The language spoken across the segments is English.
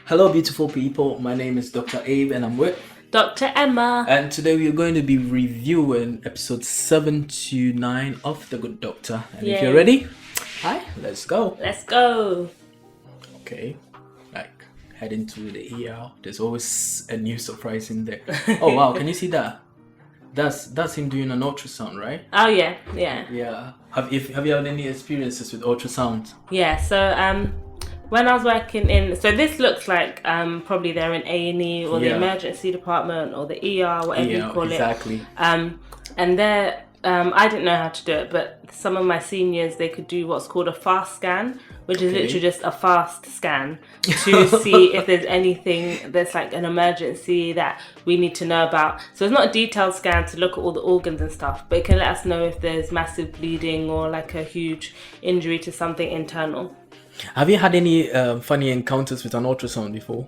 Hello, beautiful people. My name is Dr. Abe, and I'm with Dr. Emma. And today we are going to be reviewing episode 7 to 9 of The Good Doctor. And if you're ready, hi, let's go. Let's go. Okay, like heading to the ER. There's always a new surprise in there. Oh wow, can you see that? That's him doing an ultrasound, right? Oh yeah. Yeah. Have you had any experiences with ultrasound? Yeah. So when I was working in, so this looks like probably they're in A&E or the emergency department or the ER, whatever you call exactly. it. And they're I didn't know how to do it, but some of my seniors, they could do what's called a fast scan, which is literally just a fast scan to see if there's anything that's like an emergency that we need to know about. So it's not a detailed scan to look at all the organs and stuff, but it can let us know if there's massive bleeding or like a huge injury to something internal. Have you had any funny encounters with an ultrasound before?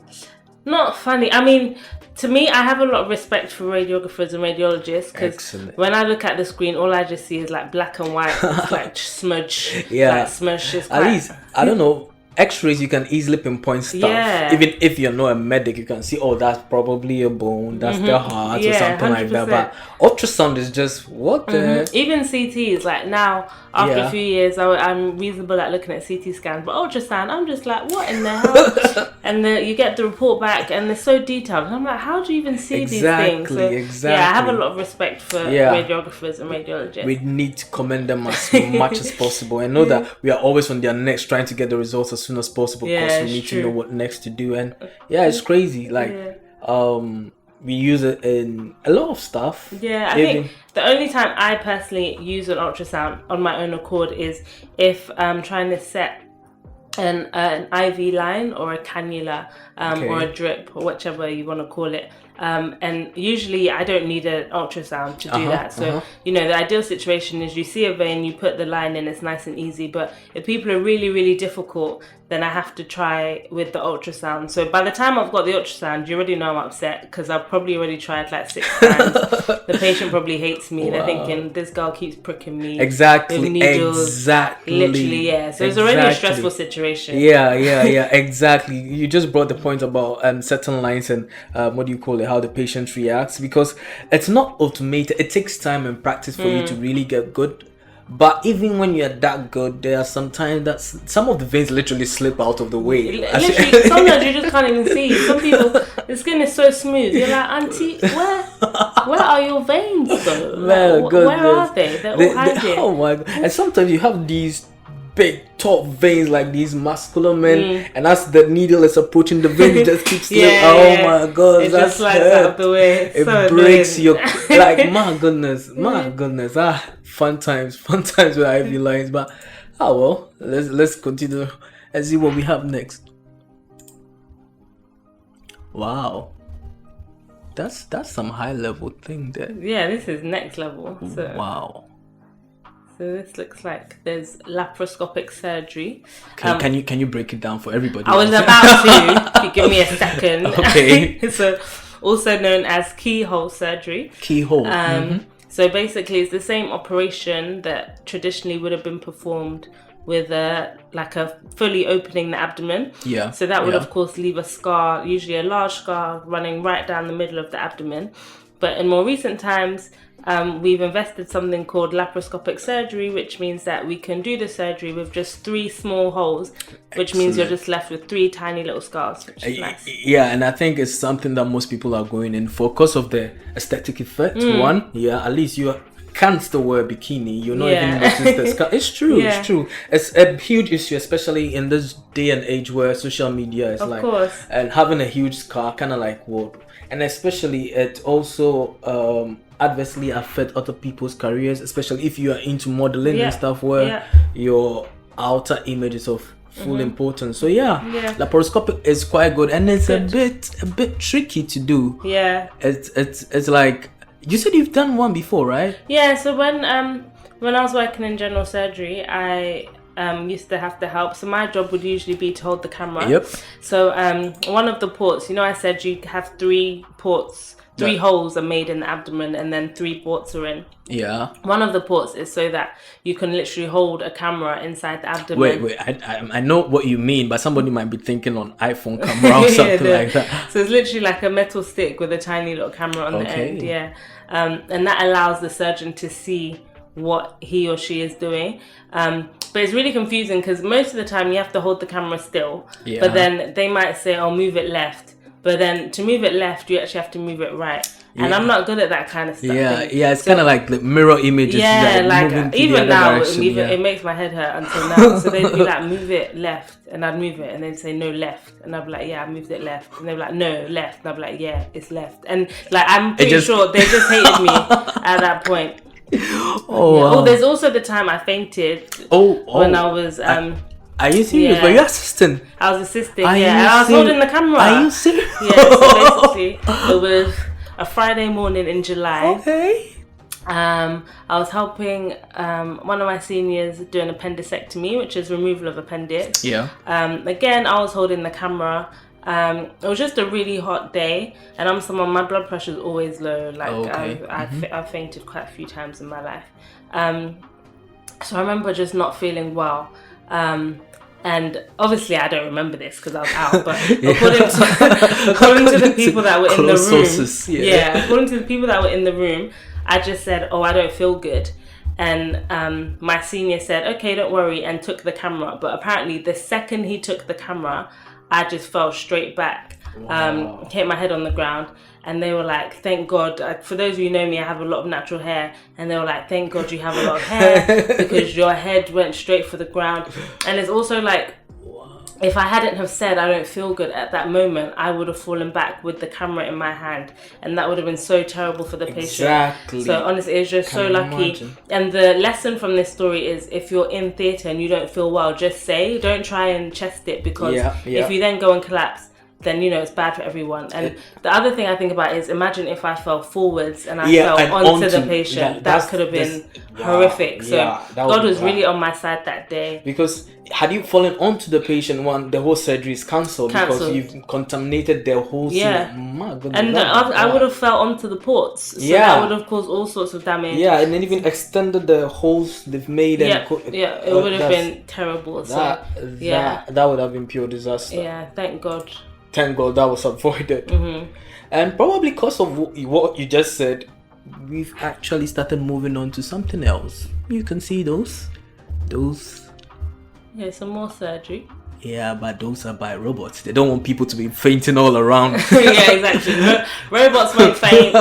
Not funny. I mean, to me, I have a lot of respect for radiographers and radiologists because when I look at the screen, all I just see is like black and white. It's like smudge. Yeah. Like smudge. At least, I don't know. X-rays, you can easily pinpoint stuff. Yeah. Even if you're not a medic, you can see, oh, that's probably a bone, that's the heart or something 100%. Like that. But ultrasound is just what the... Even CTs, like now, after a few years, I'm reasonable at looking at CT scans. But ultrasound, I'm just like, what in the hell? And you get the report back and they're so detailed. And I'm like, how do you even see these things? So, exactly. Yeah, I have a lot of respect for radiographers and radiologists. We need to commend them as much as possible and know that we are always on their necks trying to get the results as soon as possible because we need to know what next to do. And it's crazy. Like we use it in a lot of stuff. Yeah, I think the only time I personally use an ultrasound on my own accord is if I'm trying to set an IV line or a cannula or a drip or whichever you want to call it. And usually I don't need an ultrasound to do that. So, the ideal situation is you see a vein, you put the line in, it's nice and easy. But if people are really, really difficult, then I have to try with the ultrasound. So by the time I've got the ultrasound, you already know I'm upset because I've probably already tried like 6 times. The patient probably hates me. Wow. They're thinking, this girl keeps pricking me. Exactly. With needles. Exactly. Literally, yeah. So it's already a stressful situation. Yeah, exactly. You just brought the point about certain lines and what do you call it, how the patient reacts, because it's not automated. It takes time and practice for you to really get good. But even when you're that good, there are sometimes that some of the veins literally slip out of the way. Literally, sometimes you just can't even see. Some people, the skin is so smooth. You're like, Auntie, where are your veins though? Like, where are they? They're all hiding. Oh my God. And sometimes you have these big top veins like these muscular men, and as the needle is approaching the vein, it just keeps slipping. My God, it just slides out of the way. It so breaks your like my goodness. Fun times with IV lines. But let's continue and see what we have next. Wow, that's some high level thing there. Yeah, this is next level. So. Wow. So this looks like there's laparoscopic surgery. Okay, can you break it down for everybody? I was about to. If you give me a second. Okay. So also known as keyhole surgery. Keyhole. So basically, it's the same operation that traditionally would have been performed with a fully opening the abdomen. Yeah. So that would of course leave a scar, usually a large scar, running right down the middle of the abdomen. But in more recent times, we've invested something called laparoscopic surgery, which means that we can do the surgery with just 3 small holes, which means you're just left with 3 tiny little scars, which is nice. Yeah, and I think it's something that most people are going in for because of the aesthetic effect. One, at least you can still wear a bikini. You're not even notice the scar. It's true. Yeah. It's true. It's a huge issue, especially in this day and age where social media is and having a huge scar, kind of like what. And especially it also adversely affect other people's careers, especially if you are into modeling and stuff where your outer image is of full importance. So laparoscopic is quite good, and it's a bit tricky to do. Yeah, it's like you said you've done one before, right? Yeah. So when I was working in general surgery, I used to have to help. So my job would usually be to hold the camera. Yep. So one of the ports, I said you have 3 ports 3 holes are made in the abdomen, and then 3 ports are in. Yeah. One of the ports is so that you can literally hold a camera inside the abdomen. Wait. I know what you mean, but somebody might be thinking on iPhone camera or something like that. So it's literally like a metal stick with a tiny little camera on the end. Yeah. And that allows the surgeon to see what he or she is doing. But it's really confusing because most of the time you have to hold the camera still. Yeah. But then they might say, oh, move it left. But then to move it left, you actually have to move it right. And I'm not good at that kind of stuff. Yeah, it's kind of like the mirror images. Yeah, like even now, it makes my head hurt until now. So they'd be like, move it left. And I'd move it. And they'd say, no, left. And I'd be like, yeah, I moved it left. And they'd be like, no, left. And I'd be like, yeah, it's left. And like, I'm pretty sure they just hated me at that point. Oh, there's also the time I fainted when I was... Are you serious? Were you assisting? I was assisting, and I was holding the camera. Are you serious? Yeah, so basically, it was a Friday morning in July. Okay. I was helping one of my seniors do an appendicectomy, which is removal of appendix. Yeah. Again, I was holding the camera. It was just a really hot day, and I'm someone, my blood pressure is always low. Like I've fainted quite a few times in my life. So I remember just not feeling well. And obviously I don't remember this because I was out, but according to the people that were in the room, according to the people that were in the room, I just said, oh, I don't feel good. And my senior said, okay, don't worry, and took the camera. But apparently the second he took the camera, I just fell straight back, hit my head on the ground. And they were like, thank God. For those of you who know me, I have a lot of natural hair. And they were like, thank God you have a lot of hair because your head went straight for the ground. And it's also like, if I hadn't have said I don't feel good at that moment, I would have fallen back with the camera in my hand. And that would have been so terrible for the patient. Exactly. So honestly, it's just so lucky. Imagine. And the lesson from this story is if you're in theatre and you don't feel well, just say, don't try and chest it because if you then go and collapse, then it's bad for everyone. And the other thing I think about is imagine if I fell forwards and I fell onto the patient. That could have been horrific. So God was really on my side that day. Because had you fallen onto the patient, the whole surgery is cancelled because you've contaminated their whole scene. My goodness, and I would have fell onto the ports. So that would have caused all sorts of damage. Yeah, and then even extended the holes they've made. It would have been terrible. That would have been pure disaster. Yeah, thank God. Thank God that was avoided. And probably because of what you just said, we've actually started moving on to something else. You can see those. Yeah, some more surgery. Yeah, but those are by robots. They don't want people to be fainting all around. Yeah, exactly. Robots won't faint.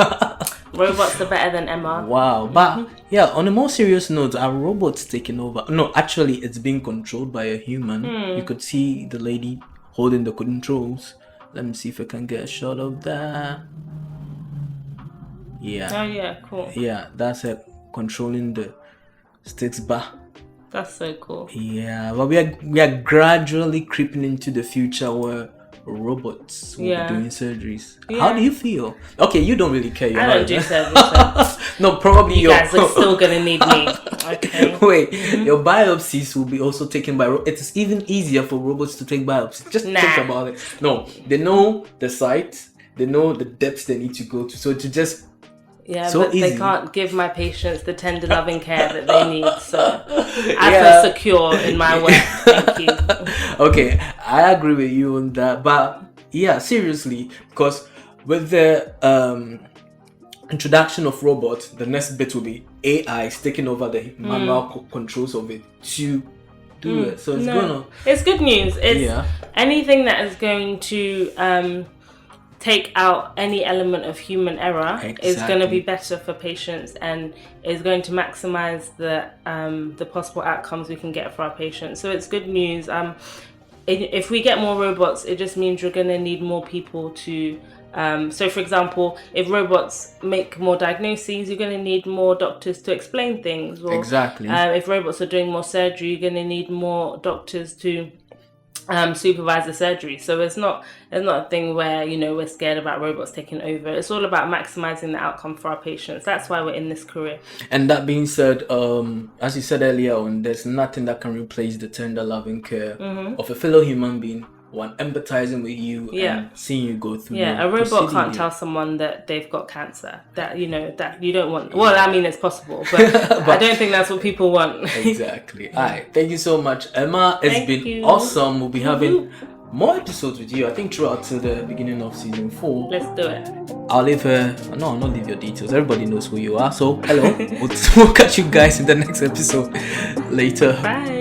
Robots are better than Emma. Wow. But yeah, on a more serious note, are robots taking over? No, actually, it's being controlled by a human. You could see the lady holding the controls. Let me see if I can get a shot of that. Yeah. Oh yeah, cool. Yeah, that's it. Controlling the sticks bar. That's so cool. Yeah, but we are gradually creeping into the future where robots will be doing surgeries. Yeah. How do you feel? Okay, you don't really care. I don't do surgeries. No, probably you guys are still gonna need me. Okay. Wait, your biopsies will be also taken by robots. It's even easier for robots to take biopsies. Just think about it. No, they know the site, they know the depths they need to go to. So to just but easy. They can't give my patients the tender loving care that they need. So I feel secure in my work. Thank you. Okay, I agree with you on that. But yeah, seriously, because with the introduction of robots, the next bit will be AI taking over the manual controls of it to do it. So it's good news. It's anything that is going to take out any element of human error is going to be better for patients and is going to maximize the possible outcomes we can get for our patients. So it's good news. If we get more robots, it just means you're going to need more people to so for example, if robots make more diagnoses, you're going to need more doctors to explain things. Or, if robots are doing more surgery, you're going to need more doctors to supervise the surgery. So it's not a thing where we're scared about robots taking over. It's all about maximizing the outcome for our patients. That's why we're in this career. And that being said, as you said earlier on, there's nothing that can replace the tender loving care of a fellow human being one empathizing with you and seeing you go through. Yeah, a robot can't tell someone that they've got cancer. That that you don't want. Well, I mean, it's possible, but, I don't think that's what people want. Exactly. All right. Thank you so much, Emma. It's been awesome. We'll be having more episodes with you. I think throughout to the beginning of season 4. Let's do it. I'll leave I'll not leave your details. Everybody knows who you are. So hello. We'll catch you guys in the next episode later. Bye.